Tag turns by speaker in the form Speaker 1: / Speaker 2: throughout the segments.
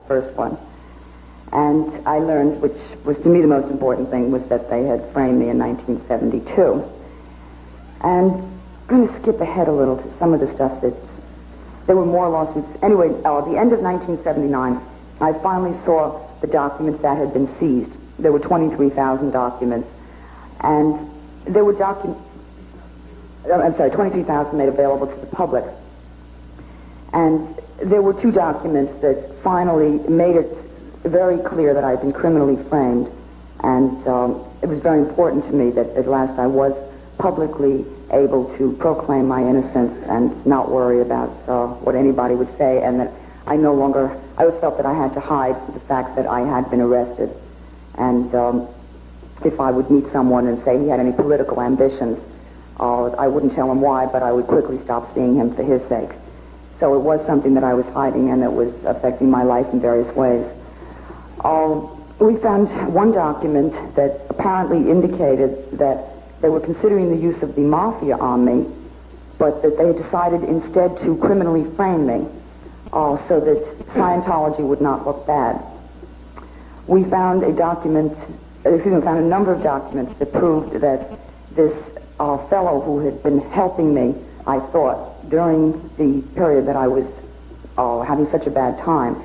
Speaker 1: first one. And I learned, which was to me the most important thing, was that they had framed me in 1972. And I'm going to skip ahead a little to some of the stuff that... There were more lawsuits. Anyway, at the end of 1979, I finally saw the documents that had been seized. There were 23,000 documents. And there were 23,000 made available to the public. And there were 2 documents that finally made it very clear that I had been criminally framed. And it was very important to me that at last I was publicly able to proclaim my innocence and not worry about what anybody would say, and that I always felt that I had to hide the fact that I had been arrested. And if I would meet someone and say he had any political ambitions, I wouldn't tell him why, but I would quickly stop seeing him for his sake. So it was something that I was hiding, and it was affecting my life in various ways. We found one document that apparently indicated that they were considering the use of the mafia on me, but that they had decided instead to criminally frame me, so that Scientology would not look bad. We found a number of documents that proved that this fellow who had been helping me, I thought, during the period that I was having such a bad time,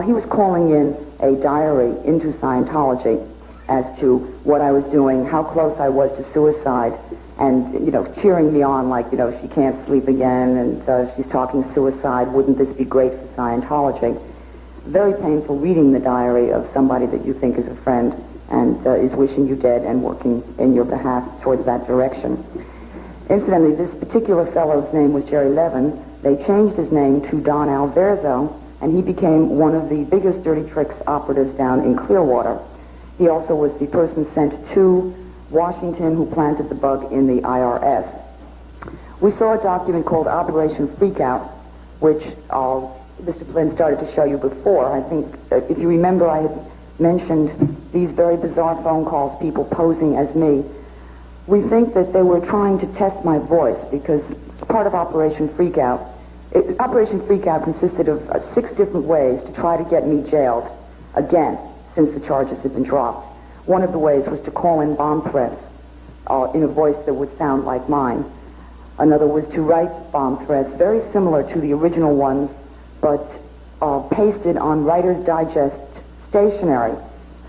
Speaker 1: he was calling in a diary into Scientology as to what I was doing, how close I was to suicide, and, cheering me on like, she can't sleep again, and she's talking suicide, wouldn't this be great for Scientology? Very painful reading the diary of somebody that you think is a friend and is wishing you dead and working in your behalf towards that direction. Incidentally, this particular fellow's name was Jerry Levin. They changed his name to Don Alverzo, and he became one of the biggest dirty tricks operatives down in Clearwater. He also was the person sent to Washington who planted the bug in the IRS. We saw a document called Operation Freakout, which Mr. Flynn started to show you before. I think, if you remember, I had mentioned these very bizarre phone calls, people posing as me. We think that they were trying to test my voice, because part of Operation Freakout, Operation Freakout consisted of 6 different ways to try to get me jailed again, since the charges had been dropped. One of the ways was to call in bomb threats in a voice that would sound like mine. Another was to write bomb threats very similar to the original ones, but pasted on Writer's Digest stationery,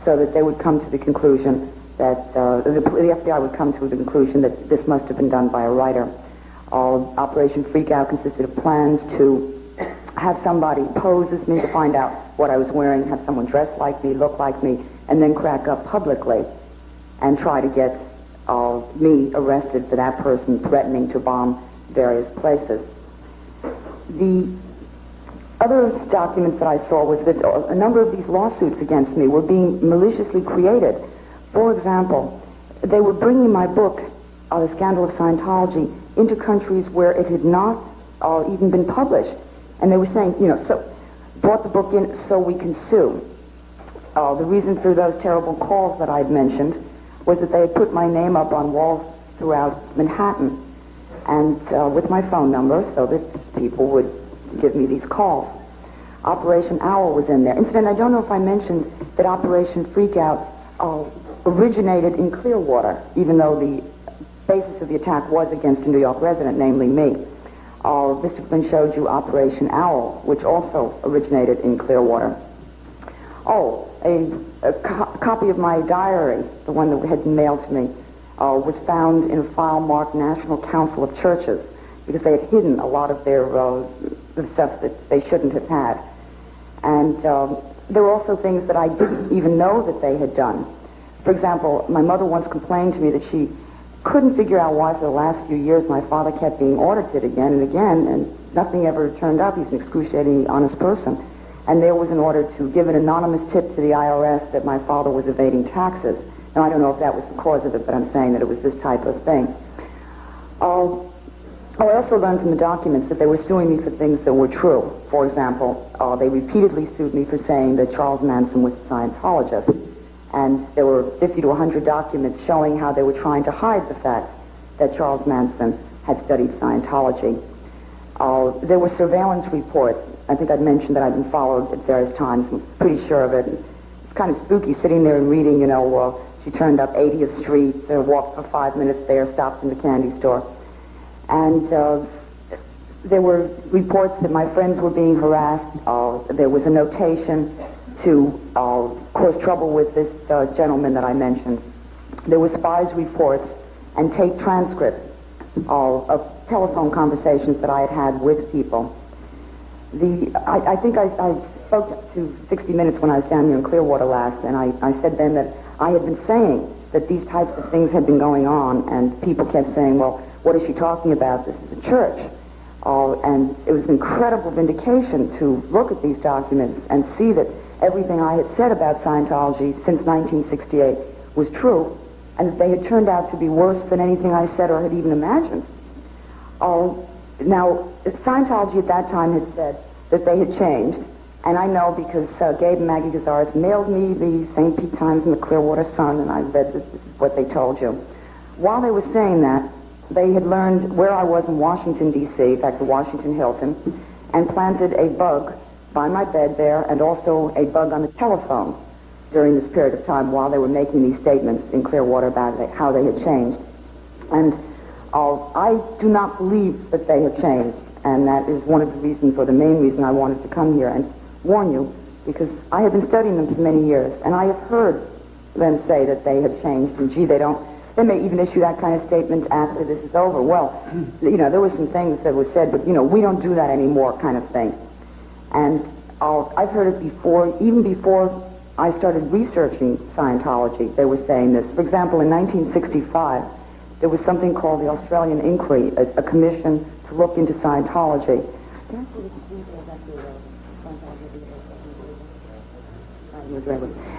Speaker 1: so that they would come to the conclusion that the FBI would come to the conclusion that this must have been done by a writer. Operation Freakout consisted of plans to have somebody pose as me to find out what I was wearing, have someone dress like me, look like me, and then crack up publicly and try to get me arrested for that person threatening to bomb various places. The other documents that I saw was that a number of these lawsuits against me were being maliciously created. For example, they were bringing my book, The Scandal of Scientology, into countries where it had not even been published. And they were saying, so brought the book in so we can sue. The reason for those terrible calls that I'd mentioned was that they had put my name up on walls throughout Manhattan, and with my phone number, so that people would give me these calls. Operation Owl was in there. Incidentally, I don't know if I mentioned that Operation Freakout originated in Clearwater, even though the basis of the attack was against a New York resident, namely me. Mr. Flynn showed you Operation Owl, which also originated in Clearwater. A copy of my diary, the one that had been mailed to me, was found in a file marked National Council of Churches, because they had hidden a lot of their the stuff that they shouldn't have had. And there were also things that I didn't even know that they had done. For example, my mother once complained to me that she couldn't figure out why for the last few years my father kept being audited again and again, and nothing ever turned up. He's an excruciatingly honest person. And there was an order to give an anonymous tip to the IRS that my father was evading taxes. Now, I don't know if that was the cause of it, but I'm saying that it was this type of thing. I also learned from the documents that they were suing me for things that were true. For example, they repeatedly sued me for saying that Charles Manson was a Scientologist. And there were 50 to 100 documents showing how they were trying to hide the fact that Charles Manson had studied Scientology. There were surveillance reports. I think I'd mentioned that I'd been followed at various times. I was pretty sure of it. It's kind of spooky sitting there and reading, you know, she turned up 80th Street, walked for 5 minutes there, stopped in the candy store. And there were reports that my friends were being harassed. There was a notation to cause trouble with this gentleman that I mentioned. There were spies reports and tape transcripts of telephone conversations that I had had with people. I think I spoke to 60 Minutes when I was down here in Clearwater last, and I said then that I had been saying that these types of things had been going on, and people kept saying, well, what is she talking about? This is a church. And it was an incredible vindication to look at these documents and see that everything I had said about Scientology since 1968 was true, and that they had turned out to be worse than anything I said or had even imagined. Now, Scientology at that time had said that they had changed, and I know because Gabe and Maggie Gazaris mailed me the St. Pete Times and the Clearwater Sun, and I read that this is what they told you. While they were saying that, they had learned where I was in Washington, D.C., in fact, the Washington Hilton, and planted a bug by my bed there and also a bug on the telephone during this period of time while they were making these statements in Clearwater about how they had changed. And I do not believe that they have changed, and that is one of the reasons, or the main reason, I wanted to come here and warn you, because I have been studying them for many years, and I have heard them say that they have changed, and gee, they may even issue that kind of statement after this is over. Well, you know, there were some things that were said, but, you know, we don't do that anymore kind of thing. And I've heard it before, even before I started researching Scientology, they were saying this. For example, in 1965, there was something called the Australian Inquiry, a commission to look into Scientology.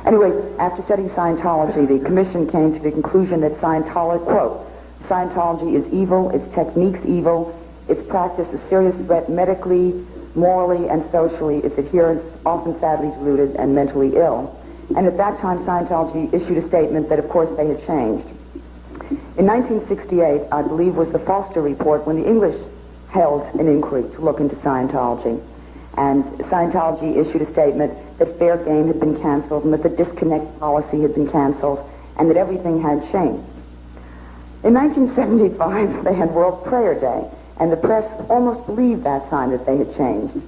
Speaker 1: Anyway, after studying Scientology, the commission came to the conclusion that Scientology, quote, Scientology is evil, its techniques evil, its practice a serious threat medically, morally, and socially, its adherents often sadly deluded and mentally ill. And at that time, Scientology issued a statement that, of course, they had changed. In 1968, I believe, was the Foster Report when the English held an inquiry to look into Scientology. And Scientology issued a statement that fair game had been canceled and that the disconnect policy had been canceled and that everything had changed. In 1975, they had World Prayer Day, and the press almost believed that sign that they had changed.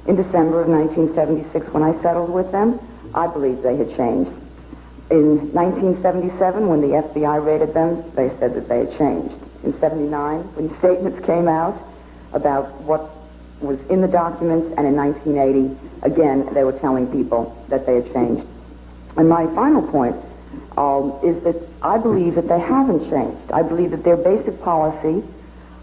Speaker 1: In December of 1976, when I settled with them, I believed they had changed. In 1977, when the FBI raided them, they said that they had changed. In 79, when statements came out about what was in the documents, and in 1980, again, they were telling people that they had changed. And my final point is that I believe that they haven't changed. I believe that their basic policy,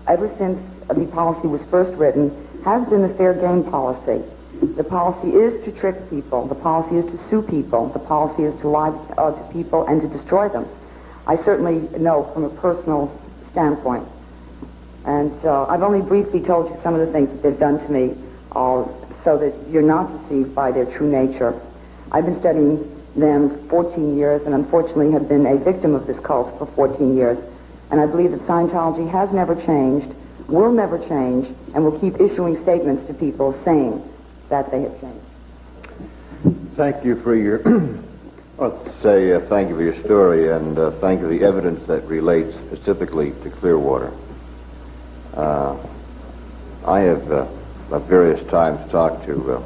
Speaker 1: ever since the policy was first written, has been the fair game policy. The policy is to trick people. The policy is to sue people. The policy is to lie to people and to destroy them. I certainly know from a personal standpoint. And I've only briefly told you some of the things that they've done to me so that you're not deceived by their true nature. I've been studying them 14 years and unfortunately have been a victim of this cult for 14 years. And I believe that Scientology has never changed, will never change, and will keep issuing statements to people saying that they have changed.
Speaker 2: Thank you for your, thank you for your story, and thank you for the evidence that relates specifically to Clearwater. I have at various times talked to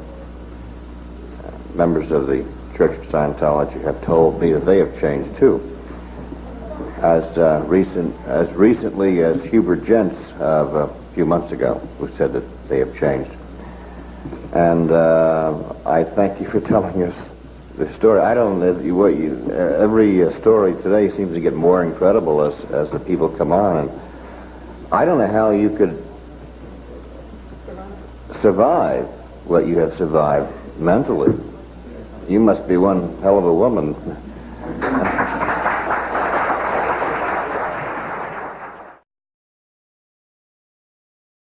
Speaker 2: members of the Church of Scientology, have told me that they have changed too. As recently as Hubert Gents of a few months ago, who said that they have changed. And I thank you for telling us the story. I don't know every story today seems to get more incredible as the people come on. And I don't know how you could survive what you have survived mentally. You must be one hell of a woman.